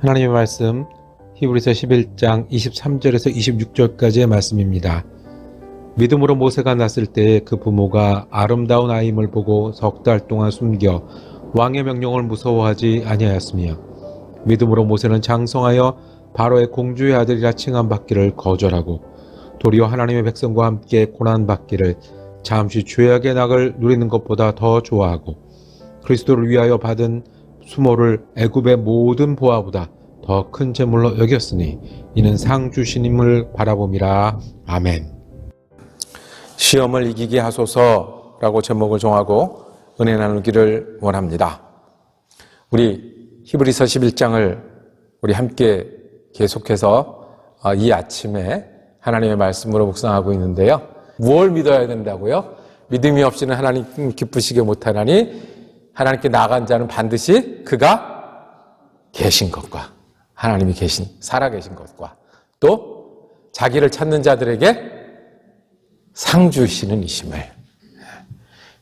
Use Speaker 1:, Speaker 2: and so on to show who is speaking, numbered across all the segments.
Speaker 1: 하나님의 말씀 히브리서 11장 23절에서 26절까지의 말씀입니다. 믿음으로 모세가 났을 때 그 부모가 아름다운 아임을 보고 석 달 동안 숨겨 왕의 명령을 무서워하지 아니하였으며 믿음으로 모세는 장성하여 바로의 공주의 아들이라 칭함받기를 거절하고 도리어 하나님의 백성과 함께 고난받기를 잠시 죄악의 낙을 누리는 것보다 더 좋아하고 그리스도를 위하여 받은 수모를 애굽의 모든 보화보다 더 큰 재물로 여겼으니 이는 상 주시님을 바라봄이라. 아멘.
Speaker 2: 시험을 이기게 하소서라고 제목을 정하고 은혜 나누기를 원합니다. 우리 히브리서 11장을 우리 함께 계속해서 이 아침에 하나님의 말씀으로 묵상하고 있는데요. 무엇을 믿어야 된다고요? 믿음이 없이는 하나님 기쁘시게 못하나니 하나님께 나아간 자는 반드시 그가 계신 것과 하나님이 살아계신 것과 또 자기를 찾는 자들에게 상 주시는 이심을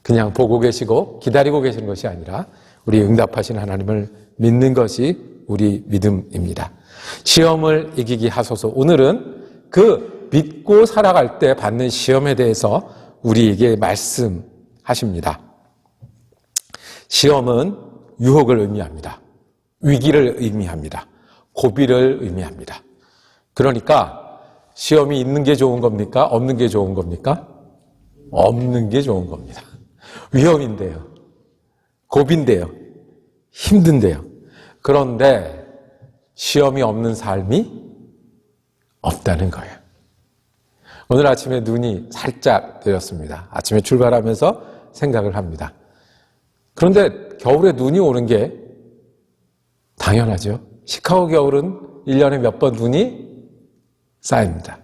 Speaker 2: 그냥 보고 계시고 기다리고 계시는 것이 아니라 우리 응답하시는 하나님을 믿는 것이 우리 믿음입니다. 시험을 이기게 하소서. 오늘은 그 믿고 살아갈 때 받는 시험에 대해서 우리에게 말씀하십니다. 시험은 유혹을 의미합니다. 위기를 의미합니다. 고비를 의미합니다. 그러니까 시험이 있는 게 좋은 겁니까? 없는 게 좋은 겁니까? 없는 게 좋은 겁니다. 위험인데요. 고비인데요. 힘든데요. 그런데 시험이 없는 삶이 없다는 거예요. 오늘 아침에 눈이 살짝 내렸습니다. 아침에 출발하면서 생각을 합니다. 그런데 겨울에 눈이 오는 게 당연하죠. 시카고 겨울은 1년에 몇 번 눈이 쌓입니다.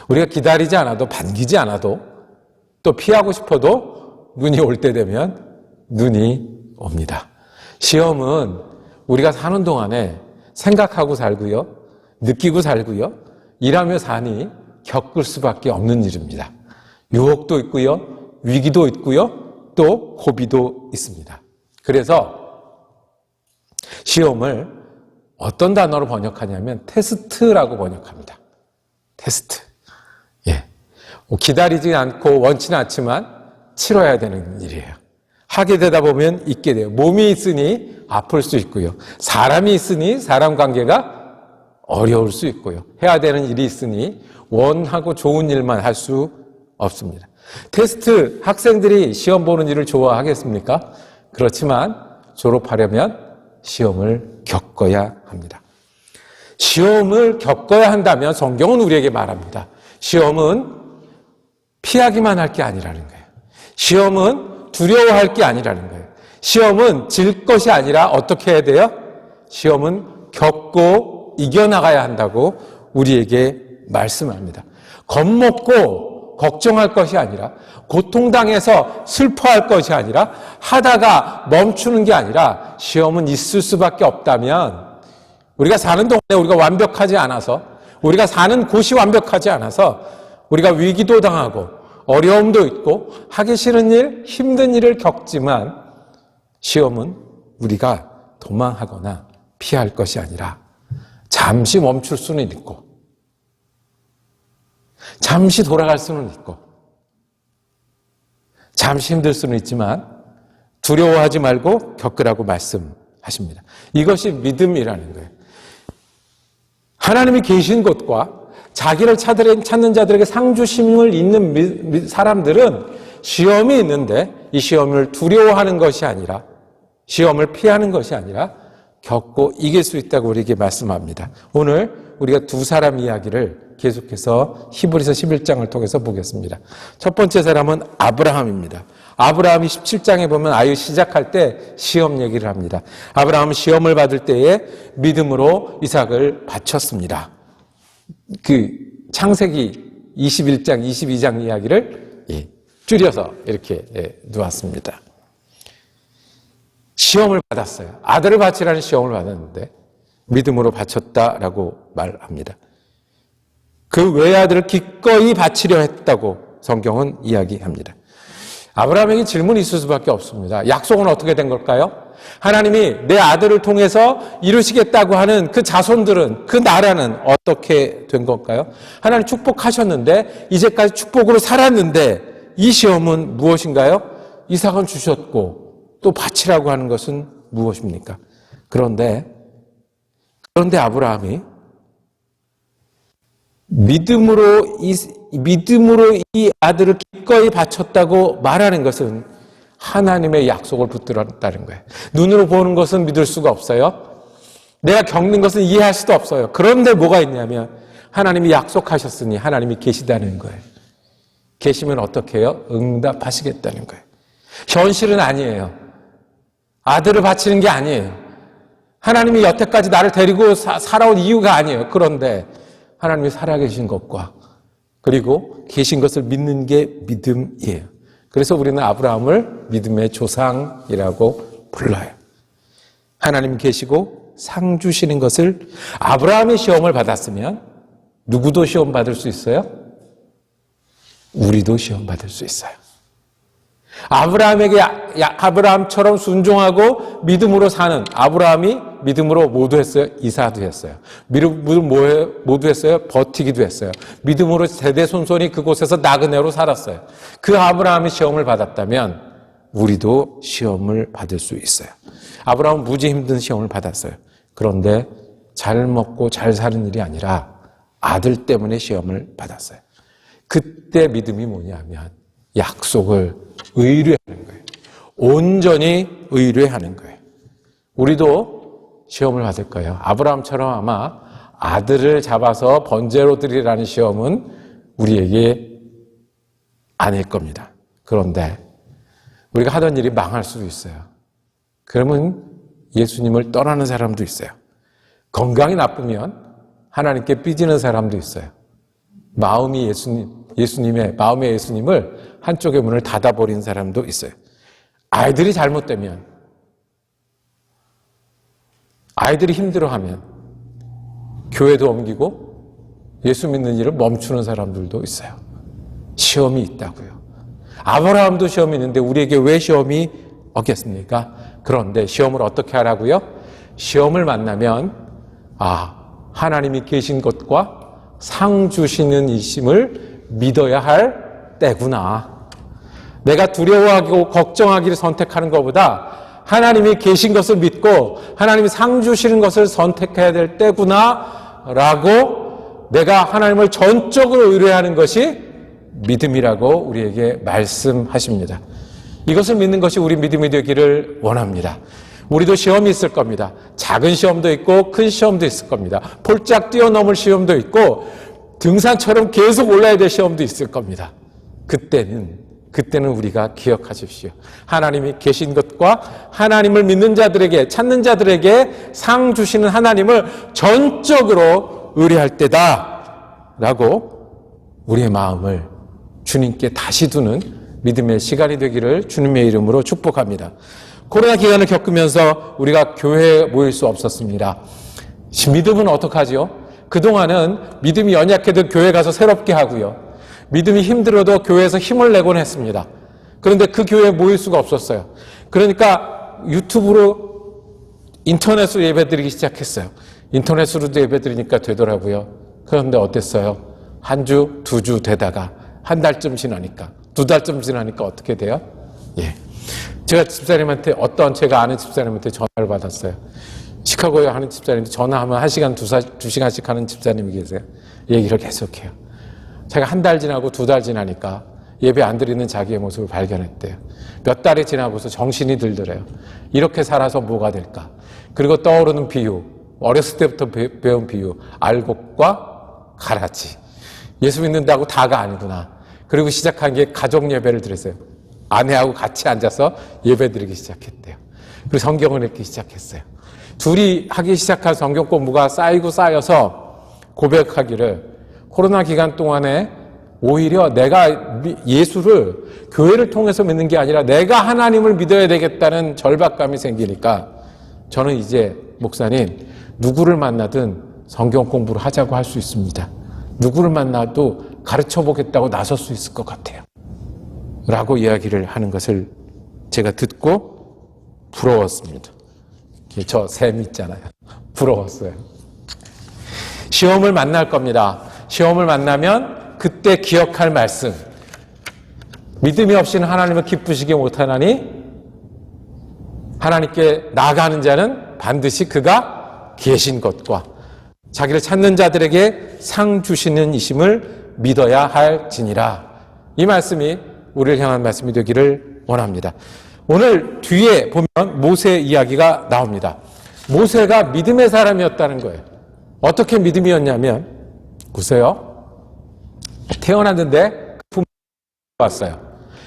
Speaker 2: 우리가 기다리지 않아도 반기지 않아도 또 피하고 싶어도 눈이 올 때 되면 눈이 옵니다. 시험은 우리가 사는 동안에 생각하고 살고요. 느끼고 살고요. 일하며 사니 겪을 수밖에 없는 일입니다. 유혹도 있고요. 위기도 있고요. 또 고비도 있습니다. 그래서 시험을 어떤 단어로 번역하냐면 테스트라고 번역합니다. 테스트. 예. 기다리지 않고 원치는 않지만 치러야 되는 일이에요. 하게 되다 보면 있게 돼요. 몸이 있으니 아플 수 있고요. 사람이 있으니 사람 관계가 어려울 수 있고요. 해야 되는 일이 있으니 원하고 좋은 일만 할 수 없습니다. 테스트, 학생들이 시험 보는 일을 좋아하겠습니까? 그렇지만 졸업하려면 시험을 겪어야 합니다. 시험을 겪어야 한다면 성경은 우리에게 말합니다. 시험은 피하기만 할 게 아니라는 거예요. 시험은 두려워할 게 아니라는 거예요. 시험은 질 것이 아니라 어떻게 해야 돼요? 시험은 겪고 이겨나가야 한다고 우리에게 말씀합니다. 겁먹고 걱정할 것이 아니라 고통당해서 슬퍼할 것이 아니라 하다가 멈추는 게 아니라 시험은 있을 수밖에 없다면 우리가 사는 동안에 우리가 완벽하지 않아서 우리가 사는 곳이 완벽하지 않아서 우리가 위기도 당하고 어려움도 있고 하기 싫은 일, 힘든 일을 겪지만 시험은 우리가 도망하거나 피할 것이 아니라 잠시 멈출 수는 있고 잠시 돌아갈 수는 있고 잠시 힘들 수는 있지만 두려워하지 말고 겪으라고 말씀하십니다. 이것이 믿음이라는 거예요. 하나님이 계신 곳과 자기를 찾는 자들에게 상 주심을 있는 사람들은 시험이 있는데 이 시험을 두려워하는 것이 아니라 시험을 피하는 것이 아니라 겪고 이길 수 있다고 우리에게 말씀합니다. 오늘 우리가 두 사람 이야기를 계속해서 히브리서 11장을 통해서 보겠습니다. 첫 번째 사람은 아브라함입니다. 아브라함이 17장에 보면 아유 시작할 때 시험 얘기를 합니다. 아브라함은 시험을 받을 때에 믿음으로 이삭을 바쳤습니다. 그 창세기 21장, 22장 이야기를 줄여서 이렇게 놓았습니다. 시험을 받았어요. 아들을 바치라는 시험을 받았는데 믿음으로 바쳤다라고 말합니다. 그 외아들을 기꺼이 바치려 했다고 성경은 이야기합니다. 아브라함에게 질문이 있을 수밖에 없습니다. 약속은 어떻게 된 걸까요? 하나님이 내 아들을 통해서 이루시겠다고 하는 그 자손들은, 그 나라는 어떻게 된 걸까요? 하나님 축복하셨는데, 이제까지 축복으로 살았는데, 이 시험은 무엇인가요? 이삭은 주셨고, 또 바치라고 하는 것은 무엇입니까? 그런데 아브라함이 믿음으로 이 아들을 기꺼이 바쳤다고 말하는 것은 하나님의 약속을 붙들었다는 거예요. 눈으로 보는 것은 믿을 수가 없어요. 내가 겪는 것은 이해할 수도 없어요. 그런데 뭐가 있냐면 하나님이 약속하셨으니 하나님이 계시다는 거예요. 계시면 어떻게 해요? 응답하시겠다는 거예요. 현실은 아니에요. 아들을 바치는 게 아니에요. 하나님이 여태까지 나를 데리고 살아온 이유가 아니에요. 그런데 하나님이 살아계신 것과 그리고 계신 것을 믿는 게 믿음이에요. 그래서 우리는 아브라함을 믿음의 조상이라고 불러요. 하나님 계시고 상 주시는 것을, 아브라함이 시험을 받았으면 누구도 시험 받을 수 있어요? 우리도 시험 받을 수 있어요. 아브라함처럼 순종하고 믿음으로 사는 아브라함이 믿음으로 모두 했어요. 이사도 했어요. 믿음으로 모두 했어요. 버티기도 했어요. 믿음으로 대대손손이 그곳에서 나그네로 살았어요. 그 아브라함이 시험을 받았다면 우리도 시험을 받을 수 있어요. 아브라함은 무지 힘든 시험을 받았어요. 그런데 잘 먹고 잘 사는 일이 아니라 아들 때문에 시험을 받았어요. 그때 믿음이 뭐냐면 약속을 의뢰하는 거예요. 온전히 의뢰하는 거예요. 우리도 시험을 받을 거예요. 아브라함처럼 아마 아들을 잡아서 번제로 드리라는 시험은 우리에게 아닐 겁니다. 그런데 우리가 하던 일이 망할 수도 있어요. 그러면 예수님을 떠나는 사람도 있어요. 건강이 나쁘면 하나님께 삐지는 사람도 있어요. 마음의 예수님을 한쪽의 문을 닫아버린 사람도 있어요. 아이들이 잘못되면, 아이들이 힘들어하면 교회도 옮기고 예수 믿는 일을 멈추는 사람들도 있어요. 시험이 있다고요. 아브라함도 시험이 있는데 우리에게 왜 시험이 없겠습니까? 그런데 시험을 어떻게 하라고요? 시험을 만나면 하나님이 계신 것과 상 주시는 이심을 믿어야 할 때구나. 내가 두려워하고 걱정하기를 선택하는 것보다 하나님이 계신 것을 믿고 하나님이 상 주시는 것을 선택해야 될 때구나 라고 내가 하나님을 전적으로 의뢰하는 것이 믿음이라고 우리에게 말씀하십니다. 이것을 믿는 것이 우리 믿음이 되기를 원합니다. 우리도 시험이 있을 겁니다. 작은 시험도 있고 큰 시험도 있을 겁니다. 폴짝 뛰어넘을 시험도 있고 등산처럼 계속 올라야 될 시험도 있을 겁니다. 그때는 우리가 기억하십시오. 하나님이 계신 것과 하나님을 믿는 자들에게, 찾는 자들에게 상 주시는 하나님을 전적으로 의뢰할 때다 라고 우리의 마음을 주님께 다시 두는 믿음의 시간이 되기를 주님의 이름으로 축복합니다. 코로나 기간을 겪으면서 우리가 교회에 모일 수 없었습니다. 믿음은 어떡하지요? 그동안은 믿음이 연약해도 교회 가서 새롭게 하고요. 믿음이 힘들어도 교회에서 힘을 내곤 했습니다. 그런데 그 교회에 모일 수가 없었어요. 그러니까 유튜브로, 인터넷으로 예배드리기 시작했어요. 인터넷으로도 예배드리니까 되더라고요. 그런데 어땠어요? 한 주, 두 주 되다가 한 달쯤 지나니까, 두 달쯤 지나니까 어떻게 돼요? 제가 제가 아는 집사님한테 전화를 받았어요. 시카고에 하는 집사님인데 전화하면 1시간, 2시간씩 하는 집사님이 계세요. 얘기를 계속해요. 제가 한 달 지나고 두 달 지나니까 예배 안 드리는 자기의 모습을 발견했대요. 몇 달이 지나고서 정신이 들더래요. 이렇게 살아서 뭐가 될까? 그리고 떠오르는 비유, 어렸을 때부터 배운 비유, 알곡과 가라지. 예수 믿는다고 다가 아니구나. 그리고 시작한 게 가족 예배를 드렸어요. 아내하고 같이 앉아서 예배 드리기 시작했대요. 그리고 성경을 읽기 시작했어요. 둘이 하기 시작한 성경 공부가 쌓여서 고백하기를, 코로나 기간 동안에 오히려 내가 예수를 교회를 통해서 믿는 게 아니라 내가 하나님을 믿어야 되겠다는 절박감이 생기니까 저는 이제 목사님, 누구를 만나든 성경 공부를 하자고 할 수 있습니다. 누구를 만나도 가르쳐 보겠다고 나설 수 있을 것 같아요. 라고 이야기를 하는 것을 제가 듣고 부러웠습니다. 저 샘 있잖아요. 부러웠어요. 시험을 만날 겁니다. 시험을 만나면 그때 기억할 말씀. 믿음이 없이는 하나님을 기쁘시게 못하나니 하나님께 나아가는 자는 반드시 그가 계신 것과 자기를 찾는 자들에게 상 주시는 이심을 믿어야 할지니라. 이 말씀이 우리를 향한 말씀이 되기를 원합니다. 오늘 뒤에 보면 모세 이야기가 나옵니다. 모세가 믿음의 사람이었다는 거예요. 어떻게 믿음이었냐면, 보세요. 태어났는데 부모가 왔어요.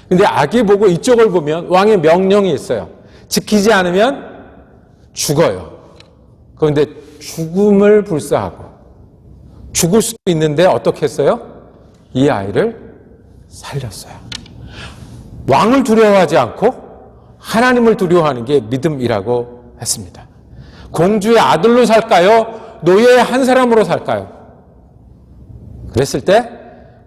Speaker 2: 근데 아기 보고 이쪽을 보면 왕의 명령이 있어요. 지키지 않으면 죽어요. 그런데 죽음을 불사하고 죽을 수도 있는데 어떻게 했어요? 이 아이를 살렸어요. 왕을 두려워하지 않고 하나님을 두려워하는 게 믿음이라고 했습니다. 공주의 아들로 살까요? 노예의 한 사람으로 살까요? 그랬을 때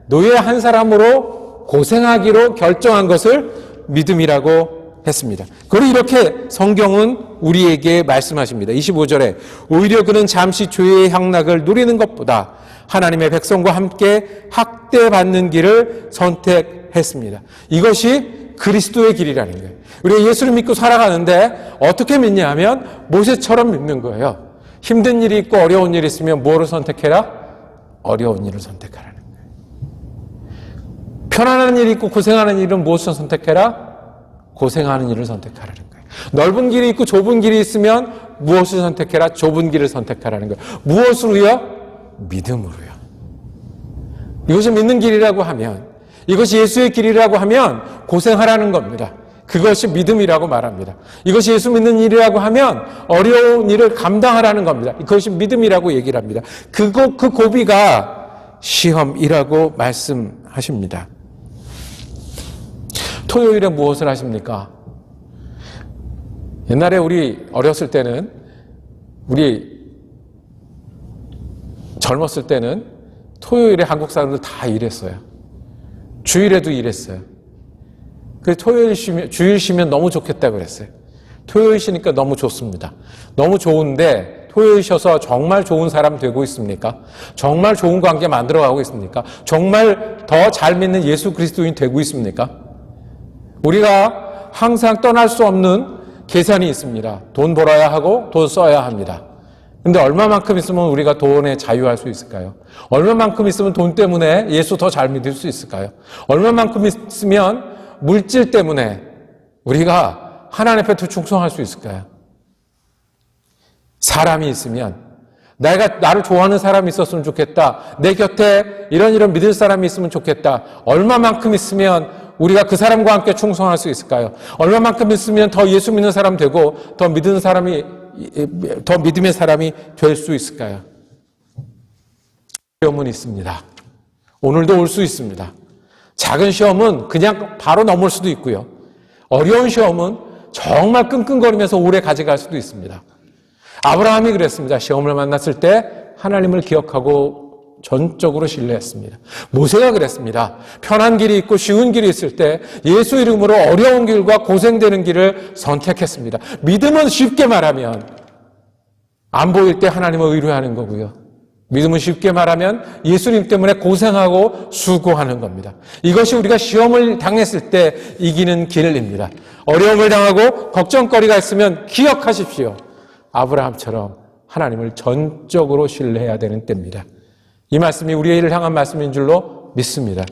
Speaker 2: 노예의 한 사람으로 고생하기로 결정한 것을 믿음이라고 했습니다. 그리고 이렇게 성경은 우리에게 말씀하십니다. 25절에 오히려 그는 잠시 죄의 향락을 누리는 것보다 하나님의 백성과 함께 학대받는 길을 선택했습니다. 이것이 그리스도의 길이라는 거예요. 우리가 예수를 믿고 살아가는데 어떻게 믿냐 하면 모세처럼 믿는 거예요. 힘든 일이 있고 어려운 일이 있으면 뭐를 선택해라? 어려운 일을 선택하라는 거예요. 편안한 일이 있고 고생하는 일은 무엇을 선택해라? 고생하는 일을 선택하라는 거예요. 넓은 길이 있고 좁은 길이 있으면 무엇을 선택해라? 좁은 길을 선택하라는 거예요. 무엇으로요? 믿음으로요. 이것이 믿는 길이라고 하면, 이것이 예수의 길이라고 하면 고생하라는 겁니다. 그것이 믿음이라고 말합니다. 이것이 예수 믿는 일이라고 하면 어려운 일을 감당하라는 겁니다. 그것이 믿음이라고 얘기를 합니다. 그 고비가 시험이라고 말씀하십니다. 토요일에 무엇을 하십니까? 옛날에 우리 어렸을 때는, 우리 젊었을 때는 토요일에 한국 사람들 다 일했어요. 주일에도 일했어요. 그래서 주일 쉬면 너무 좋겠다 그랬어요. 토요일 쉬니까 너무 좋습니다. 너무 좋은데 토요일 쉬어서 정말 좋은 사람 되고 있습니까? 정말 좋은 관계 만들어가고 있습니까? 정말 더 잘 믿는 예수 그리스도인 되고 있습니까? 우리가 항상 떠날 수 없는 계산이 있습니다. 돈 벌어야 하고 돈 써야 합니다. 근데 얼마만큼 있으면 우리가 돈에 자유할 수 있을까요? 얼마만큼 있으면 돈 때문에 예수 더 잘 믿을 수 있을까요? 얼마만큼 있으면 물질 때문에 우리가 하나님 앞에 더 충성할 수 있을까요? 사람이 있으면, 나를 좋아하는 사람이 있었으면 좋겠다. 내 곁에 이런 믿을 사람이 있으면 좋겠다. 얼마만큼 있으면 우리가 그 사람과 함께 충성할 수 있을까요? 얼마만큼 있으면 더 예수 믿는 사람 되고 더 믿음의 사람이 될 수 있을까요? 시험은 있습니다. 오늘도 올 수 있습니다. 작은 시험은 그냥 바로 넘을 수도 있고요. 어려운 시험은 정말 끙끙거리면서 오래 가져갈 수도 있습니다. 아브라함이 그랬습니다. 시험을 만났을 때 하나님을 기억하고 전적으로 신뢰했습니다. 모세가 그랬습니다. 편한 길이 있고 쉬운 길이 있을 때 예수 이름으로 어려운 길과 고생되는 길을 선택했습니다. 믿음은 쉽게 말하면 안 보일 때 하나님을 의뢰하는 거고요. 믿음은 쉽게 말하면 예수님 때문에 고생하고 수고하는 겁니다. 이것이 우리가 시험을 당했을 때 이기는 길입니다. 어려움을 당하고 걱정거리가 있으면 기억하십시오. 아브라함처럼 하나님을 전적으로 신뢰해야 되는 때입니다. 이 말씀이 우리를 향한 말씀인 줄로 믿습니다.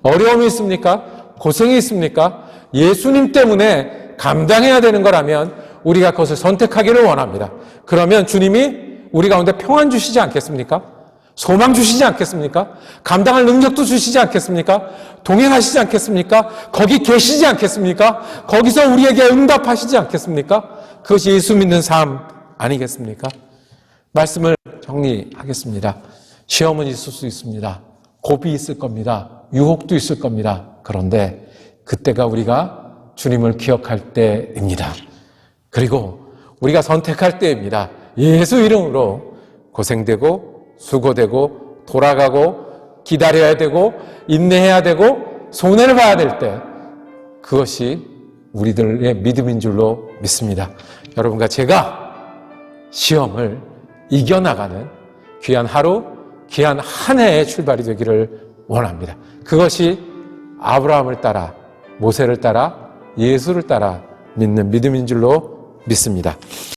Speaker 2: 어려움이 있습니까? 고생이 있습니까? 예수님 때문에 감당해야 되는 거라면 우리가 그것을 선택하기를 원합니다. 그러면 주님이 우리 가운데 평안 주시지 않겠습니까? 소망 주시지 않겠습니까? 감당할 능력도 주시지 않겠습니까? 동행하시지 않겠습니까? 거기 계시지 않겠습니까? 거기서 우리에게 응답하시지 않겠습니까? 그것이 예수 믿는 삶 아니겠습니까? 말씀을 정리하겠습니다. 시험은 있을 수 있습니다. 고비 있을 겁니다. 유혹도 있을 겁니다. 그런데 그때가 우리가 주님을 기억할 때입니다. 그리고 우리가 선택할 때입니다. 예수 이름으로 고생되고 수고되고 돌아가고 기다려야 되고 인내해야 되고 손해를 봐야 될 때, 그것이 우리들의 믿음인 줄로 믿습니다. 여러분과 제가 시험을 이겨나가는 귀한 하루, 귀한 한 해의 출발이 되기를 원합니다. 그것이 아브라함을 따라, 모세를 따라, 예수를 따라 믿는 믿음인 줄로 믿습니다.